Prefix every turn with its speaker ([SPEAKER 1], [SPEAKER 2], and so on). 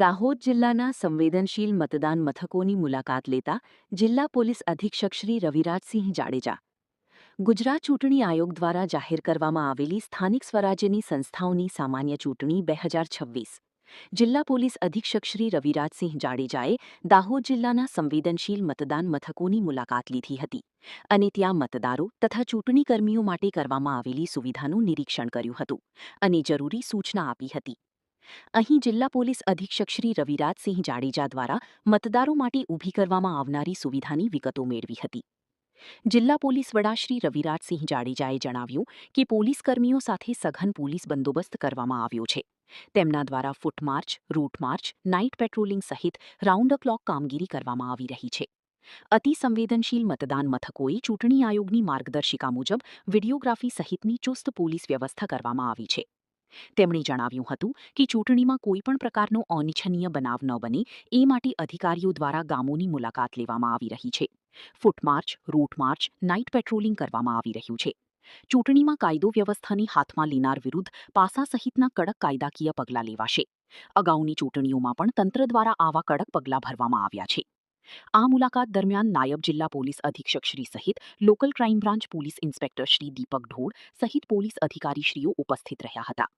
[SPEAKER 1] દાહોદ જિલ્લાના સંવેદનશીલ મતદાન મથકોની મુલાકાત લેતા જિલ્લા પોલીસ અધિક્ષક શ્રી રવિરાજસિંહ જાડેજા. ગુજરાત ચૂંટણી આયોગ દ્વારા જાહેર કરવામાં આવેલી સ્થાનિક સ્વરાજ્યની સંસ્થાઓની સામાન્ય ચૂંટણી 2026. જિલ્લા પોલીસ અધિક્ષક શ્રી રવિરાજસિંહ જાડેજાએ દાહોદ જિલ્લાના સંવેદનશીલ મતદાન મથકોની મુલાકાત લીધી હતી અને ત્યાં મતદારો તથા ચૂંટણી કર્મીઓ માટે કરવામાં આવેલી સુવિધાનું નિરીક્ષણ કર્યું હતું અને જરૂરી સૂચના આપી હતી. અહીં જિલ્લા પોલીસ અધિક્ષક શ્રી રવિરાજસિંહ જાડેજા દ્વારા મતદારો માટે ઊભી કરવામાં આવનારી સુવિધાની વિગતો મેળવી હતી. જિલ્લા પોલીસ વડા શ્રી રવિરાજસિંહ જાડેજાએ જણાવ્યું કે પોલીસકર્મીઓ સાથે સઘન પોલીસ બંદોબસ્ત કરવામાં આવ્યો છે. તેમના દ્વારા foot march, route march, night patrolling સહિત રાઉન્ડ ધ ક્લોક કામગીરી કરવામાં આવી રહી છે. અતિ સંવેદનશીલ મતદાન મથકોએ ચૂંટણી આયોગની માર્ગદર્શિકા મુજબ વિડીયોગ્રાફી સહિતની ચુસ્ત પોલીસ વ્યવસ્થા કરવામાં આવી છે. તેમણે જણાવ્યું હતું કે ચૂંટણીમાં કોઈપણ પ્રકારનો અનિચ્છનીય બનાવ ન બને એ માટે અધિકારીઓ દ્વારા ગામોની મુલાકાત લેવામાં આવી રહી છે. Foot march, route march, night patrolling કરવામાં આવી રહ્યું છે. ચૂંટણીમાં કાયદો વ્યવસ્થાને હાથમાં લેનાર વિરુદ્ધ પાસા સહિતના કડક કાયદાકીય પગલાં લેવાશે. અગાઉની ચૂંટણીઓમાં પણ તંત્ર દ્વારા આવા કડક પગલાં ભરવામાં આવ્યા છે. આ મુલાકાત દરમિયાન નાયબ જિલ્લા પોલીસ અધિક્ષક શ્રી સહિત local crime branch police inspector Shri Deepak Dhol સહિત પોલીસ અધિકારીશ્રીઓ ઉપસ્થિત રહ્યા હતા.